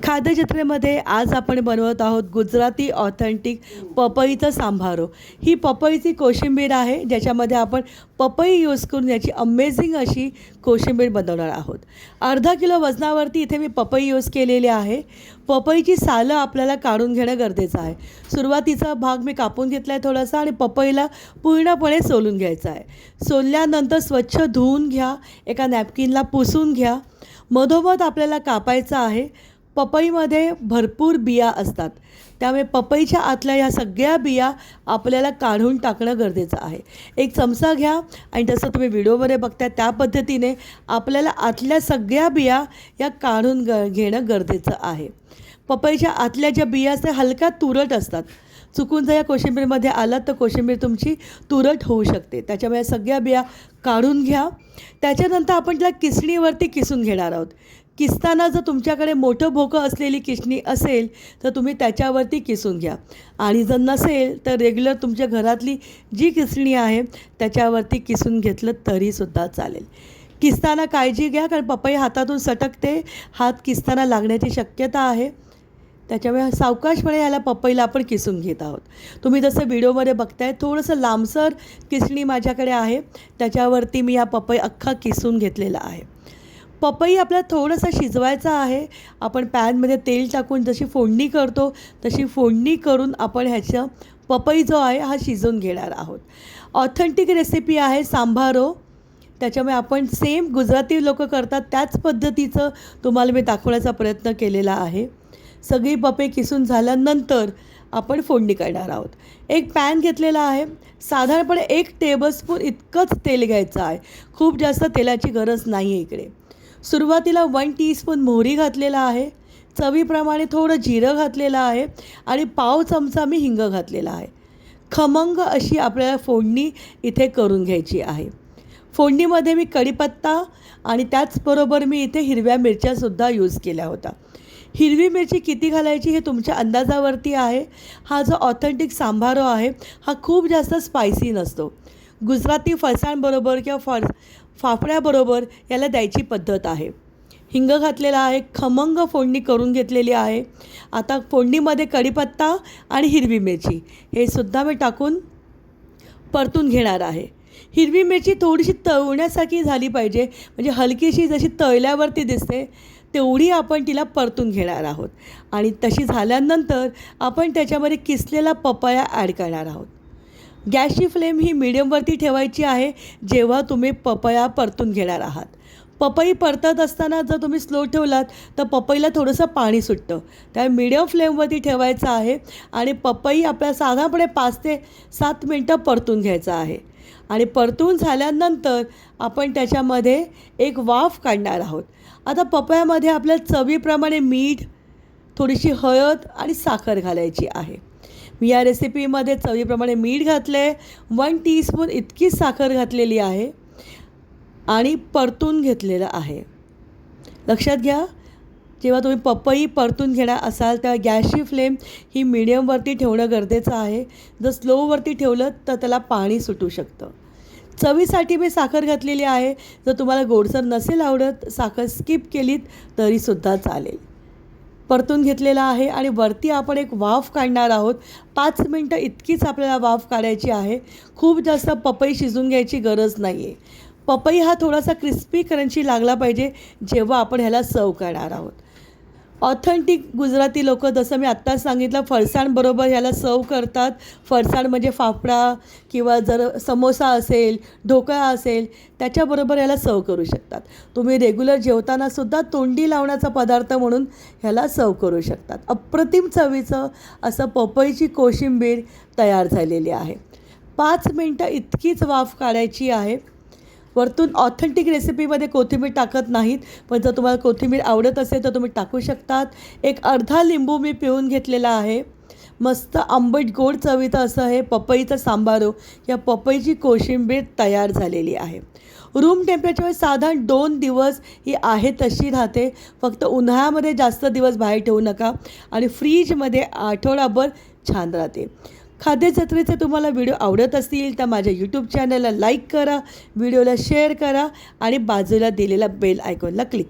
खाद्यजत्रेमध्ये आज आपण बनवत आहोत गुजराती ऑथेंटिक पपईचं सांभारो। ही पपईची कोशिंबीर आहे ज्याच्यामध्ये आपण पपई यूज करून याची अमेझिंग अशी कोशिंबीर बनवणार आहोत। अर्धा किलो वजनावरती इथे मी पपई यूज केलेली आहे। पपईची सालं आपल्याला काढून घेणं गरजेचं आहे। सुरुवातीचा भाग मी कापून घेतला आहे थोडासा आणि पपईला पूर्णपणे सोलून घ्यायचा आहे। सोलल्यानंतर स्वच्छ धुवून घ्या, एका नॅपकिनला पुसून घ्या। मधोमध आपल्याला कापायचं आहे। पपईमध्ये भरपूर बिया असतात, त्यामुळे पपईच्या आतल्या या सगळ्या बिया आपल्याला काढून टाकणं गरजेचं आहे। एक चमचा घ्या आणि जसं तुम्ही व्हिडिओमध्ये बघताय त्या पद्धतीने आपल्याला आतल्या सगळ्या बिया या काढून घेणं गरजेचं आहे। पपईच्या आतल्या ज्या बिया असतात हलक्या तुरट असतात, चुकून जर या कोशिंबीरमध्ये आलात तर कोशिंबीर तुमची तुरट होऊ शकते, त्याच्यामुळे सगळ्या बिया काढून घ्या। त्याच्यानंतर आपण त्याला किसणीवरती किसून घेणार आहोत। किसताना जर तुमच्याकडे मोठं भोकं असलेली किसणी असेल तर तुम्ही त्याच्यावरती किसून घ्या, आणि जर नसेल तर रेग्युलर तुमच्या घरातली जी किसणी आहे त्याच्यावरती किसून घेतलं तरीसुद्धा चालेल। किसताना काळजी घ्या, कारण पपई हातातून सटकते, हात किसताना लागण्याची शक्यता आहे, त्याच्यामुळे सावकाशपणे याला पपईला आपण किसून घेत आहोत। तुम्ही जसं व्हिडिओमध्ये बघताय थोडंसं लांबसर किसणी माझ्याकडे आहे, त्याच्यावरती मी हा पपई अख्खा किसून घेतलेला आहे। पपई आपल्याला थोडंसं शिजवायचं आहे। आपण पॅनमध्ये तेल टाकून जशी फोडणी करतो तशी फोडणी करून आपण ह्याचं पपई जो आहे हा शिजवून घेणार आहोत। ऑथेंटिक रेसिपी आहे सांभारो, त्याच्यामुळे आपण सेम गुजराती लोक करतात त्याच पद्धतीचं तुम्हाला मी दाखवण्याचा प्रयत्न केलेला आहे। सगळी पपई किसून झाल्यानंतर आपण फोडणी करणार आहोत। एक पॅन घेतलेला आहे, साधारणपणे 1 टेबलस्पून इतकंच तेल घ्यायचं आहे, खूप जास्त तेलाची गरज नाही आहे इकडे। सुरुवातीला 1 टीस्पून मोहरी घातलेला आहे, चवीप्रमाणे थोडं जिरं घातलेलं आहे आणि पाव चमचा मी हिंग घातलेला आहे। खमंग अशी आपल्याला फोडणी इथे करून घ्यायची आहे। फोडणीमध्ये मी कढीपत्ता आणि त्याचबरोबर मी इथे हिरव्या मिरच्यासुद्धा यूज केल्या होत्या। हिरवी मिरची किती घालायची हे तुमच्या अंदाजावरती आहे। हा जो ऑथेंटिक सांभारो आहे हा खूप जास्त स्पायसी नसतो। गुजराती फरसाणबरोबर किंवा फाफड्याबरोबर याला द्यायची पद्धत आहे। हिंग घातलेला आहे, खमंग फोडणी करून घेतलेली आहे। आता फोडणीमध्ये कढीपत्ता आणि हिरवी मिरची हे सुद्धा मी टाकून परतून घेणार आहे। हिरवी मिरची थोडीशी तळण्यासारखी झाली पाहिजे, म्हणजे हलकीशी जशी तळल्यावरती दिसते तेवढी आपण तिला परतून घेणार आहोत, आणि तशी झाल्यानंतर आपण त्याच्यामध्ये किसलेला पपया ॲड करणार आहोत। गॅसची फ्लेम ही मीडियमवरती ठेवायची आहे जेव्हा तुम्ही पपया परतून घेणार आहात। पपई परतत असताना जर तुम्ही स्लो ठेवलात तर पपईला थोडंसं पाणी सुटतं, त्यामुळे मीडियम फ्लेमवरती ठेवायचं आहे आणि पपई आपल्याला साधारणपणे 5 ते 7 मिनटं परतून घ्यायचं आहे। आणि परतून झाल्यानंतर आपण त्याच्यामध्ये एक वाफ काढणार आहोत। आता पपयामध्ये आपल्याला चवीप्रमाणे मीठ, थोडीशी हळद आणि साखर घालायची आहे। मी या रेसिपीमध्ये चवीप्रमाणे मीठ घातले, 1 टीस्पून इतकी साखर घातलेली आहे आणि परतून घेतलेलं आहे। लक्षात घ्या, जेव्हा तुम्ही पपई परतून घेणार असाल तेव्हा गॅसची फ्लेम ही मीडियमवरती ठेवणं गरजेचं आहे। जर स्लोवरती ठेवलं तर त्याला पाणी सुटू शकतं। चवीसाठी मी साखर घातलेली आहे, जर तुम्हाला गोडसर नसेल आवडत साखर स्किप केलीत तरीसुद्धा चालेल। परतून घेतलेला आहे आणि वरती आपण एक वाफ काढणार आहोत। 5 मिनटं इतकीच आपल्याला वाफ काढायची आहे, खूप जास्त पपई शिजून घ्यायची गरज नाही आहे। पपई हा थोडासा क्रिस्पी क्रंची लागला पाहिजे जेव्हा आपण ह्याला सर्व करणार आहोत। ऑथेंटिक गुजराती लोक जसं मी आत्ताच सांगितलं फरसाणबरोबर ह्याला सर्व करतात। फरसाण म्हणजे फाफडा किंवा जर समोसा असेल, ढोकळा असेल त्याच्याबरोबर ह्याला सर्व करू शकतात। तुम्ही रेग्युलर जेवतानासुद्धा तोंडी लावण्याचा पदार्थ म्हणून ह्याला सर्व करू शकतात। अप्रतिम चवीचं असं पपईची कोशिंबीर तयार झालेली आहे। 5 मिनटं इतकीच वाफ काढायची आहे। वरतून ऑथेंटिक रेसिपीमध्ये कोथिंबीर टाकत नाहीत, पण जर तुम्हाला कोथिंबीर आवडत असेल तर तुम्ही टाकू शकतात। एक अर्धा लिंबू मी पिळून घेतलेला आहे। मस्त आंबट गोड चवीचं असं हे पपईचं सांभारो या पपईची कोशिंबीर तयार झालेली आहे। रूम टेम्परेचरवर साधारण 2 दिवस ही आहे तशी राहते, फक्त उन्हाळ्यामध्ये जास्त दिवस बाहेर ठेवू नका, आणि फ्रीजमध्ये आठवडाभर छान राहते। खाद्यजत्रेचे तुम्हाला व्हिडिओ आवडत असतील तर माझ्या यूट्यूब चॅनलला लाईक करा, व्हिडिओला शेअर करा आणि बाजूला दिलेला बेल आयकॉनला क्लिक